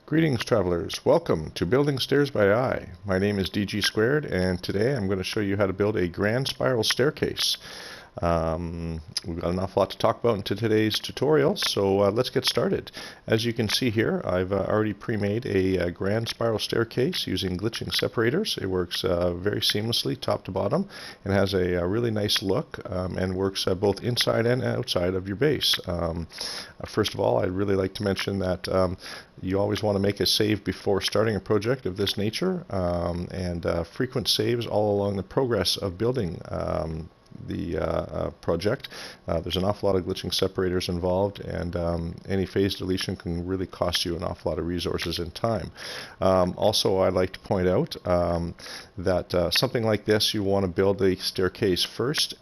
Greetings travelers, welcome to Building Stairs by Eye. My name is DG Squared and today I'm going to show you how to build a grand spiral staircase. We've got an awful lot to talk about in today's tutorial, so let's get started. As you can see here, I've already pre-made a grand spiral staircase using glitching separators. It works very seamlessly top to bottom and has a really nice look and works both inside and outside of your base. First of all, I'd really like to mention that you always want to make a save before starting a project of this nature, and frequent saves all along the progress of building the project. There's an awful lot of glitching separators involved, and any phase deletion can really cost you an awful lot of resources and time. Also, I'd like to point out that something like this, you want to build a staircase first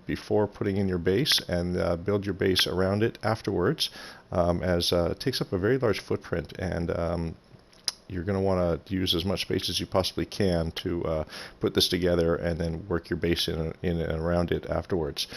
before putting in your base, and build your base around it afterwards, as it takes up a very large footprint, and you're going to want to use as much space as you possibly can to put this together and then work your base in and around it afterwards.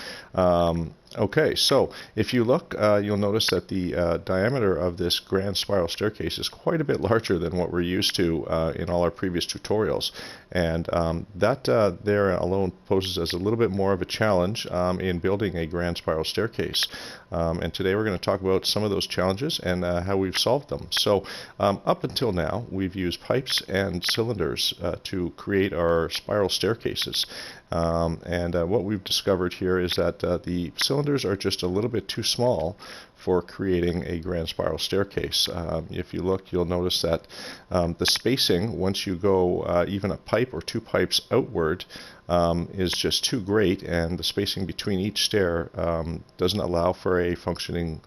Okay, so if you look, you'll notice that the diameter of this grand spiral staircase is quite a bit larger than what we're used to in all our previous tutorials. And that there alone poses as a little bit more of a challenge in building a grand spiral staircase. And today we're going to talk about some of those challenges and how we've solved them. So up until now, we've used pipes and cylinders to create our spiral staircases. What we've discovered here is that the cylinders are just a little bit too small for creating a grand spiral staircase. If you look, you'll notice that the spacing, once you go even a pipe or two pipes outward, is just too great, and the spacing between each stair doesn't allow for a functioning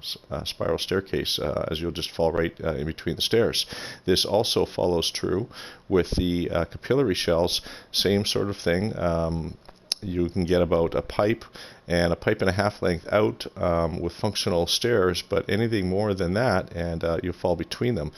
spiral staircase, as you'll just fall right in between the stairs. This also follows true with the capillary shells, same sort of thing. You can get about a pipe and a half length out with functional stairs, but anything more than that and you'll fall between them.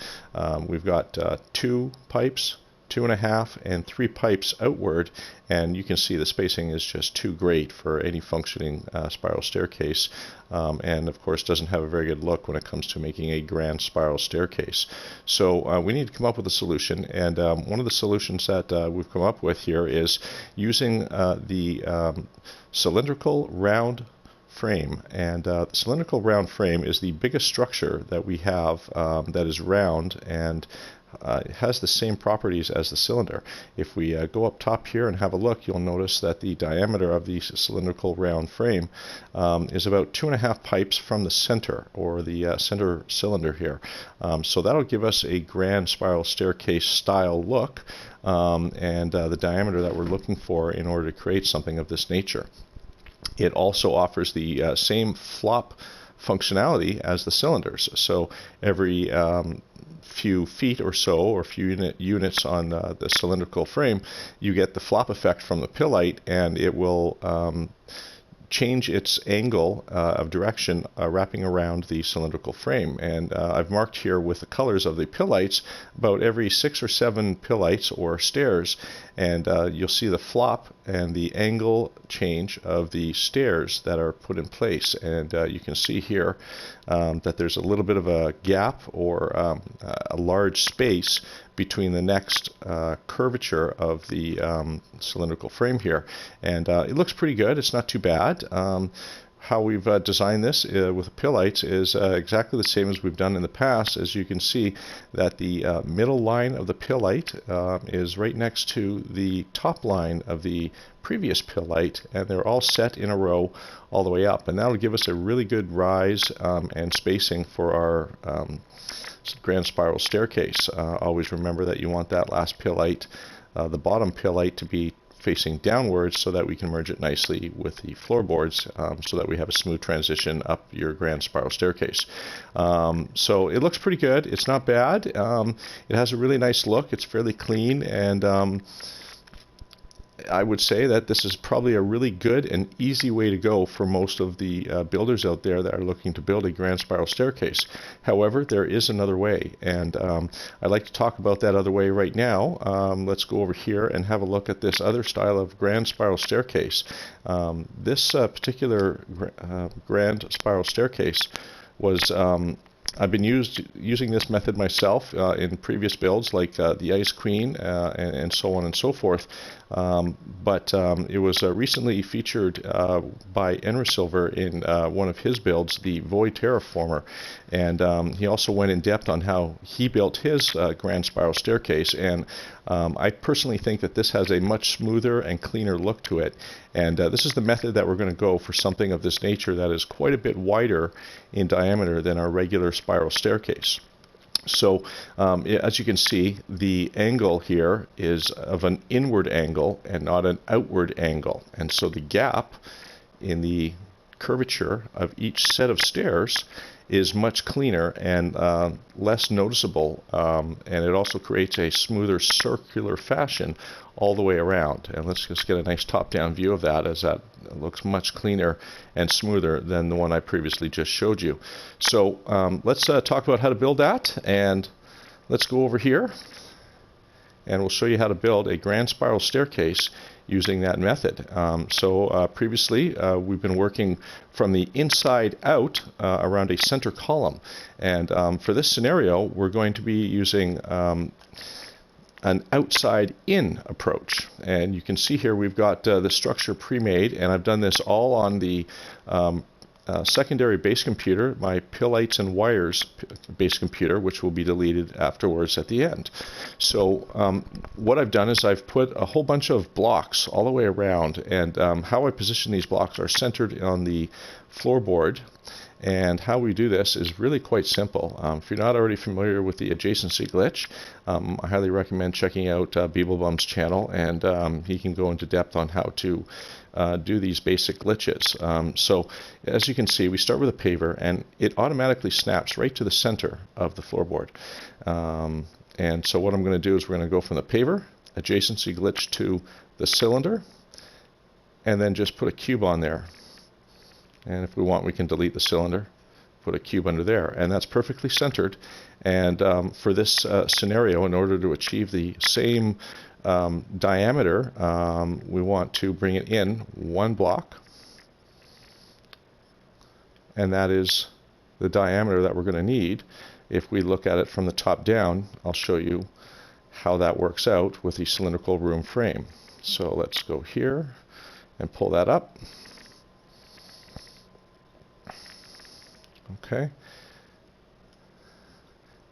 We've got 2 pipes, 2.5 and 3 pipes outward, and you can see the spacing is just too great for any functioning spiral staircase, and of course doesn't have a very good look when it comes to making a grand spiral staircase. So we need to come up with a solution, and one of the solutions that we've come up with here is using the cylindrical round frame. And the cylindrical round frame is the biggest structure that we have that is round, and it has the same properties as the cylinder. If we go up top here and have a look, you'll notice that the diameter of the cylindrical round frame is about 2.5 pipes from the center, or the center cylinder here. So that'll give us a grand spiral staircase style look, and the diameter that we're looking for in order to create something of this nature. It also offers the same flop functionality as the cylinders. So every few feet or so, or few units on the cylindrical frame, you get the flop effect from the pillite, and it will change its angle of direction wrapping around the cylindrical frame. And I've marked here with the colors of the pillites about every 6 or 7 pillites or stairs, and you'll see the flop and the angle change of the stairs that are put in place. And you can see here that there's a little bit of a gap, or a large space between the next curvature of the cylindrical frame here. And it looks pretty good. It's not too bad. How we've designed this with pillites is exactly the same as we've done in the past. As you can see that the middle line of the pillite is right next to the top line of the previous pillite, and they're all set in a row all the way up, and that'll give us a really good rise and spacing for our grand spiral staircase. Always remember that you want that last pillite, the bottom pillite, to be facing downwards so that we can merge it nicely with the floorboards, so that we have a smooth transition up your grand spiral staircase. So it looks pretty good. It's not bad. It has a really nice look. It's fairly clean, and I would say that this is probably a really good and easy way to go for most of the builders out there that are looking to build a grand spiral staircase. However, there is another way, and I'd like to talk about that other way right now. Let's go over here and have a look at this other style of grand spiral staircase. This particular grand spiral staircase was I've been using this method myself in previous builds, like the Ice Queen and so on and so forth. But it was recently featured by Enrisilver in one of his builds, the Void Terraformer, and he also went in depth on how he built his grand spiral staircase. And I personally think that this has a much smoother and cleaner look to it. And this is the method that we're going to go for something of this nature that is quite a bit wider in diameter than our regular spiral staircase. So as you can see, the angle here is of an inward angle and not an outward angle. And so the gap in the curvature of each set of stairs is much cleaner and less noticeable, and it also creates a smoother circular fashion all the way around. And let's just get a nice top-down view of that, as that looks much cleaner and smoother than the one I previously just showed you. So let's talk about how to build that, and let's go over here and we'll show you how to build a grand spiral staircase using that method. Previously we've been working from the inside out around a center column, and for this scenario we're going to be using an outside in approach. And you can see here we've got the structure pre-made, and I've done this all on the secondary base computer, my Pillites and Wires base computer, which will be deleted afterwards at the end. So what I've done is I've put a whole bunch of blocks all the way around, and how I position these blocks are centered on the floorboard. And how we do this is really quite simple. If you're not already familiar with the adjacency glitch, I highly recommend checking out Beeblebum's channel, and he can go into depth on how to do these basic glitches. So as you can see, we start with a paver, and it automatically snaps right to the center of the floorboard. And so what I'm going to do is we're going to go from the paver, adjacency glitch, to the cylinder, and then just put a cube on there. And if we want, we can delete the cylinder, put a cube under there, and that's perfectly centered. And for this scenario, in order to achieve the same diameter, we want to bring it in one block, and that is the diameter that we're going to need. If we look at it from the top down, I'll show you how that works out with the cylindrical room frame. So let's go here and pull that up. Okay,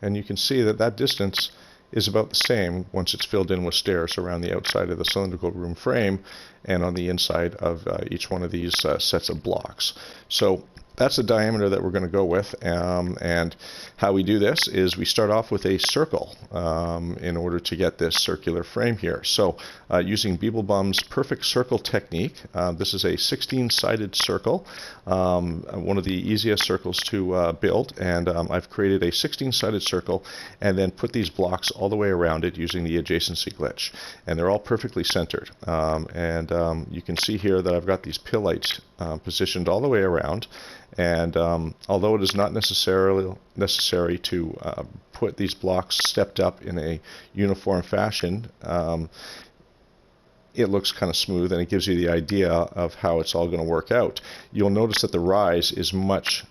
and you can see that that distance is about the same once it's filled in with stairs around the outside of the cylindrical room frame and on the inside of each one of these sets of blocks. So that's the diameter that we're going to go with, and how we do this is we start off with a circle in order to get this circular frame here. So using Beeblebum's perfect circle technique, this is a 16-sided circle, one of the easiest circles to build, and I've created a 16-sided circle and then put these blocks all the way around it using the adjacency glitch, and they're all perfectly centered. You can see here that I've got these Pillites positioned all the way around. And although it is not necessary to put these blocks stepped up in a uniform fashion, it looks kind of smooth, and it gives you the idea of how it's all going to work out. You'll notice that the rise is much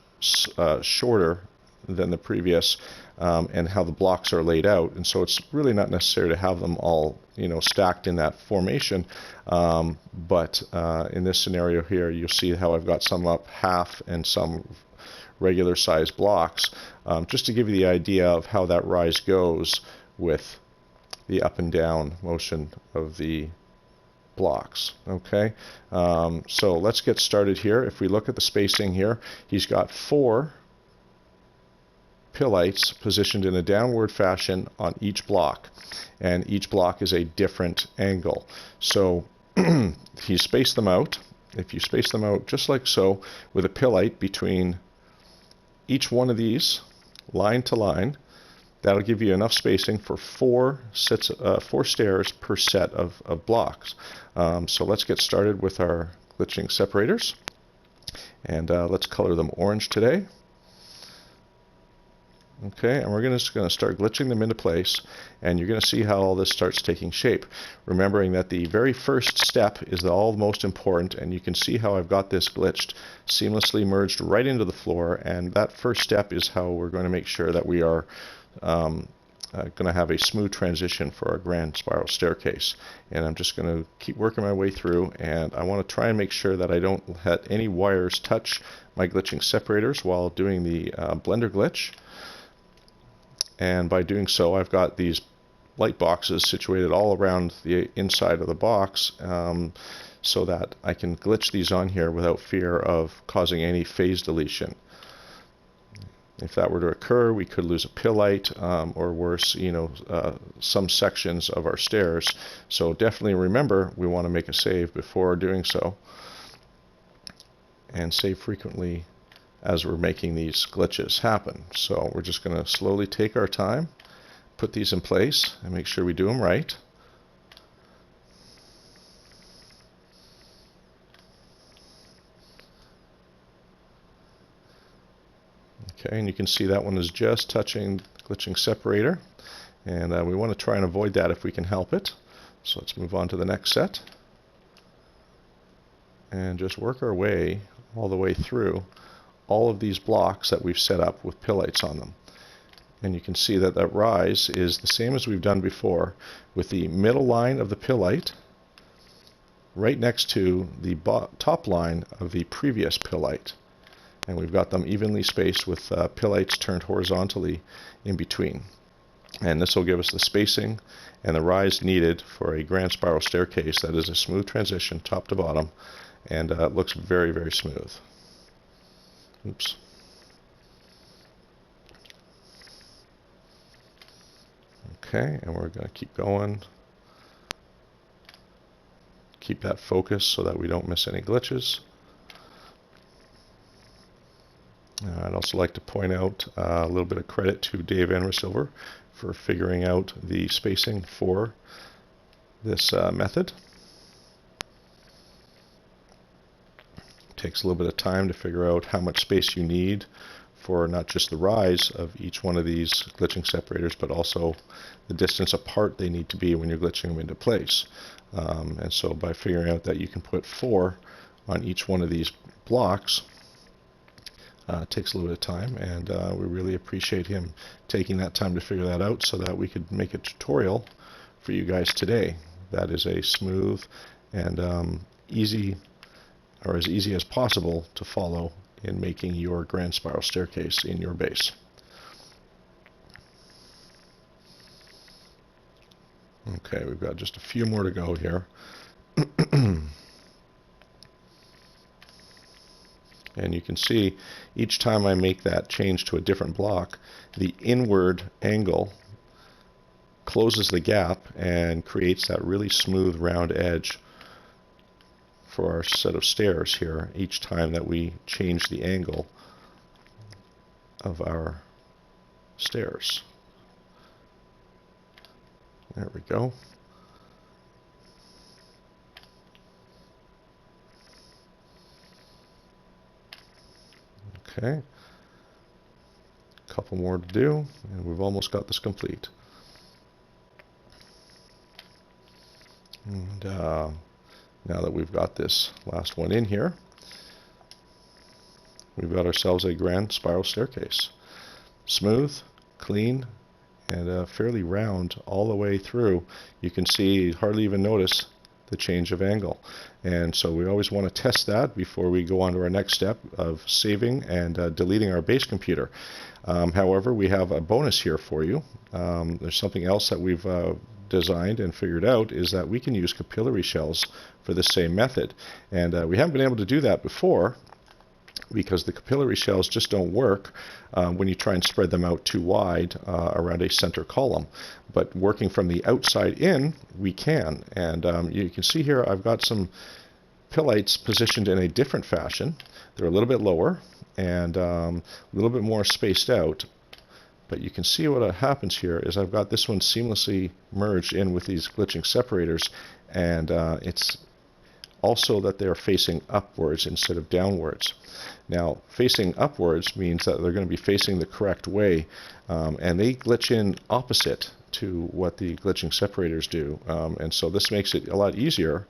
shorter than the previous, and how the blocks are laid out, and so it's really not necessary to have them all, stacked in that formation. But in this scenario here, you'll see how I've got some up half and some regular size blocks, just to give you the idea of how that rise goes with the up and down motion of the blocks. Okay, so let's get started here. If we look at the spacing here, he's got 4 Pillites positioned in a downward fashion on each block, and each block is a different angle. So he spaced them out. If you space them out just like so, with a Pillite between each one of these, line to line, that'll give you enough spacing for 4 stairs per set of blocks. So let's get started with our glitching separators, and let's color them orange today. Okay, and we're just going to start glitching them into place, and you're going to see how all this starts taking shape. Remembering that the very first step is the most important, and you can see how I've got this glitched, seamlessly merged right into the floor, and that first step is how we're going to make sure that we are going to have a smooth transition for our grand spiral staircase. And I'm just going to keep working my way through, and I want to try and make sure that I don't let any wires touch my glitching separators while doing the blender glitch. And by doing so, I've got these light boxes situated all around the inside of the box, so that I can glitch these on here without fear of causing any phase deletion. If that were to occur, we could lose a pillite, or worse, some sections of our stairs. So definitely remember, we want to make a save before doing so, and save frequently as we're making these glitches happen. So we're just going to slowly take our time, put these in place, and make sure we do them right. Okay, and you can see that one is just touching the glitching separator, and we want to try and avoid that if we can help it. So let's move on to the next set, and just work our way all the way through all of these blocks that we've set up with pillites on them. And you can see that that rise is the same as we've done before, with the middle line of the pillite right next to the top line of the previous pillite. And we've got them evenly spaced with pillites turned horizontally in between. And this will give us the spacing and the rise needed for a grand spiral staircase that is a smooth transition top to bottom, and it looks very, very smooth. Oops. Okay, and we're going to keep going. Keep that focus so that we don't miss any glitches. I'd also like to point out a little bit of credit to Dave Enrisilver for figuring out the spacing for this method. It takes a little bit of time to figure out how much space you need for not just the rise of each one of these glitching separators, but also the distance apart they need to be when you're glitching them into place. And so by figuring out that you can put 4 on each one of these blocks, it takes a little bit of time, and we really appreciate him taking that time to figure that out so that we could make a tutorial for you guys today that is a smooth and easy, or as easy as possible to follow in making your grand spiral staircase in your base. Okay, we've got just a few more to go here. And you can see each time I make that change to a different block, the inward angle closes the gap and creates that really smooth round edge for our set of stairs here each time that we change the angle of our stairs. There we go. Okay, a couple more to do, and we've almost got this complete. And now that we've got this last one in here, we've got ourselves a grand spiral staircase. Smooth, clean, and fairly round all the way through. You can see, hardly even notice the change of angle. And so we always want to test that before we go on to our next step of saving and deleting our base computer. However, we have a bonus here for you. There's something else that we've designed and figured out, is that we can use capillary shells for the same method. And we haven't been able to do that before because the capillary shells just don't work when you try and spread them out too wide around a center column. But working from the outside in, we can. And you can see here I've got some pillites positioned in a different fashion. They're a little bit lower and a little bit more spaced out. But you can see what happens here is I've got this one seamlessly merged in with these glitching separators, and it's also that they're facing upwards instead of downwards. Now, facing upwards means that they're going to be facing the correct way, and they glitch in opposite to what the glitching separators do. And so this makes it a lot easier,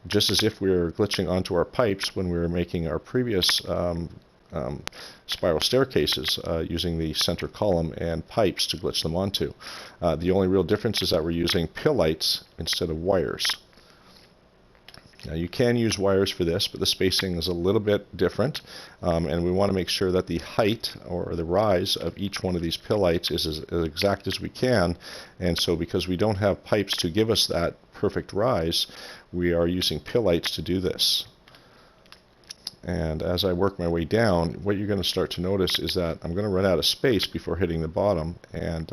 just as if we were glitching onto our pipes when we were making our previous spiral staircases using the center column and pipes to glitch them onto. The only real difference is that we're using pill lights instead of wires. Now you can use wires for this, but the spacing is a little bit different, and we want to make sure that the height or the rise of each one of these pill lights is as exact as we can. And so because we don't have pipes to give us that perfect rise, we are using pill lights to do this. And as I work my way down, what you're going to start to notice is that I'm going to run out of space before hitting the bottom, and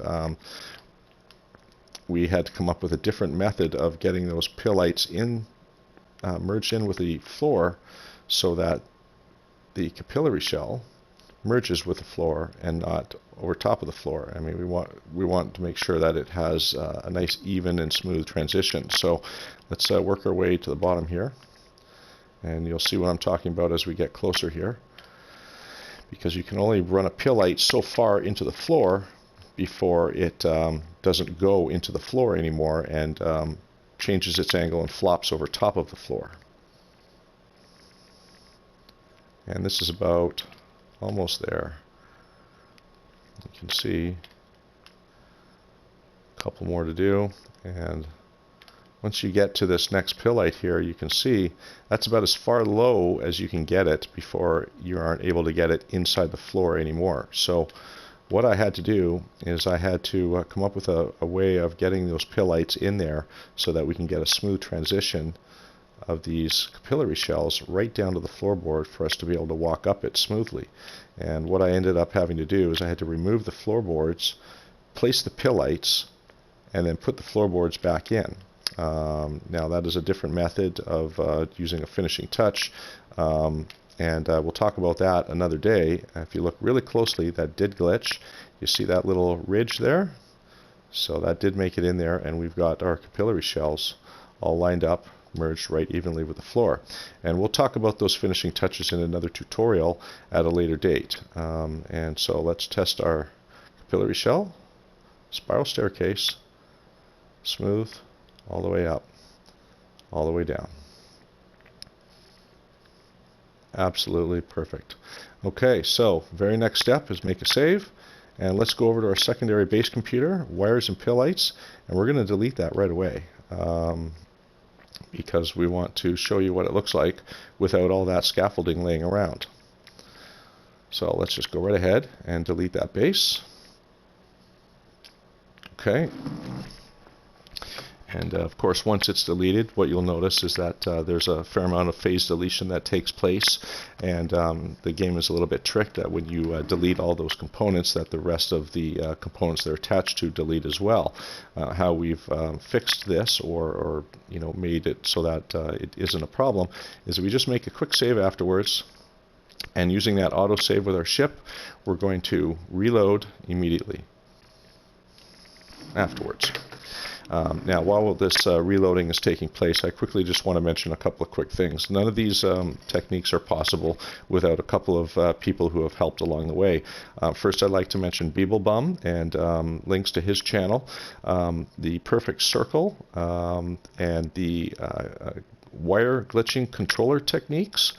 we had to come up with a different method of getting those pill lights in, merged in with the floor, so that the capillary shell merges with the floor and not over top of the floor. I mean, we want to make sure that it has a nice even and smooth transition. So let's work our way to the bottom here. And you'll see what I'm talking about as we get closer here, because you can only run a pill light so far into the floor before it doesn't go into the floor anymore and changes its angle and flops over top of the floor. And this is about almost there. You can see a couple more to do, and once you get to this next pill light here, you can see that's about as far low as you can get it before you aren't able to get it inside the floor anymore. So what I had to do is I had to come up with a way of getting those pill lights in there so that we can get a smooth transition of these capillary shells right down to the floorboard for us to be able to walk up it smoothly. And what I ended up having to do is I had to remove the floorboards, place the pill lights, and then put the floorboards back in. Now that is a different method of using a finishing touch, and we'll talk about that another day. If you look really closely, that did glitch. You see that little ridge there? So that did make it in there, and we've got our capillary shells all lined up, merged right evenly with the floor. And we'll talk about those finishing touches in another tutorial at a later date. And so let's test our capillary shell, spiral staircase, smooth, all the way up, all the way down. Absolutely perfect. Okay, so very next step is make a save, and let's go over to our secondary base computer, wires and pill lights, and we're going to delete that right away because we want to show you what it looks like without all that scaffolding laying around. So let's just go right ahead and delete that base. Okay. And of course, once it's deleted, what you'll notice is that there's a fair amount of phase deletion that takes place, and the game is a little bit tricked that when you delete all those components, that the rest of the components they're attached to delete as well. How we've fixed this, or made it so that it isn't a problem, is we just make a quick save afterwards, and using that autosave with our ship, we're going to reload immediately afterwards. Now, while this reloading is taking place, I quickly just want to mention a couple of quick things. None of these techniques are possible without a couple of people who have helped along the way. First, I'd like to mention Beeblebum and links to his channel, the Perfect Circle, and the wire glitching controller techniques,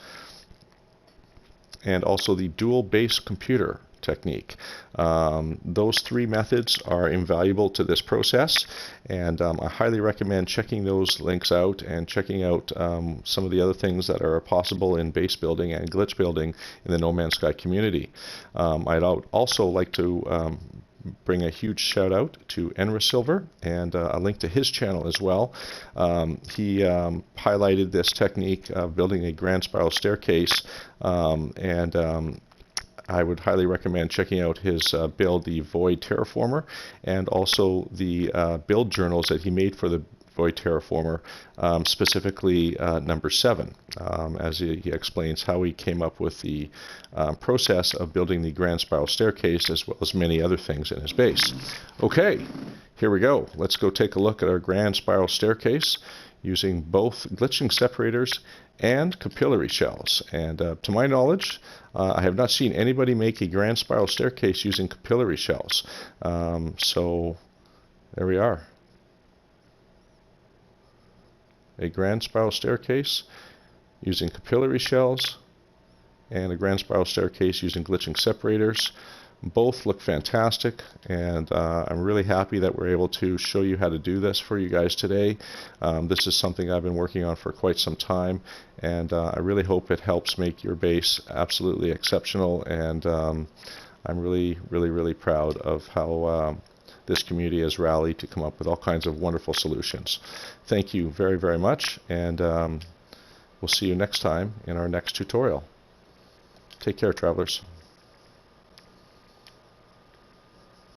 and also the dual base computer technique. Those three methods are invaluable to this process, and I highly recommend checking those links out and checking out some of the other things that are possible in base building and glitch building in the No Man's Sky community. I'd also like to bring a huge shout out to Enra Silver and a link to his channel as well. He highlighted this technique of building a grand spiral staircase, and I would highly recommend checking out his build, the Void Terraformer, and also the build journals that he made for the Void Terraformer, specifically number 7, as he explains how he came up with the process of building the grand spiral staircase, as well as many other things in his base. Okay, here we go. Let's go take a look at our grand spiral staircase using both glitching separators and capillary shells. And to my knowledge, I have not seen anybody make a grand spiral staircase using capillary shells. So there we are. A grand spiral staircase using capillary shells and a grand spiral staircase using glitching separators. Both look fantastic, and I'm really happy that we're able to show you how to do this for you guys today. This is something I've been working on for quite some time, and I really hope it helps make your base absolutely exceptional, and I'm really proud of how this community has rallied to come up with all kinds of wonderful solutions. Thank you very much, and we'll see you next time in our next tutorial. Take care, travelers.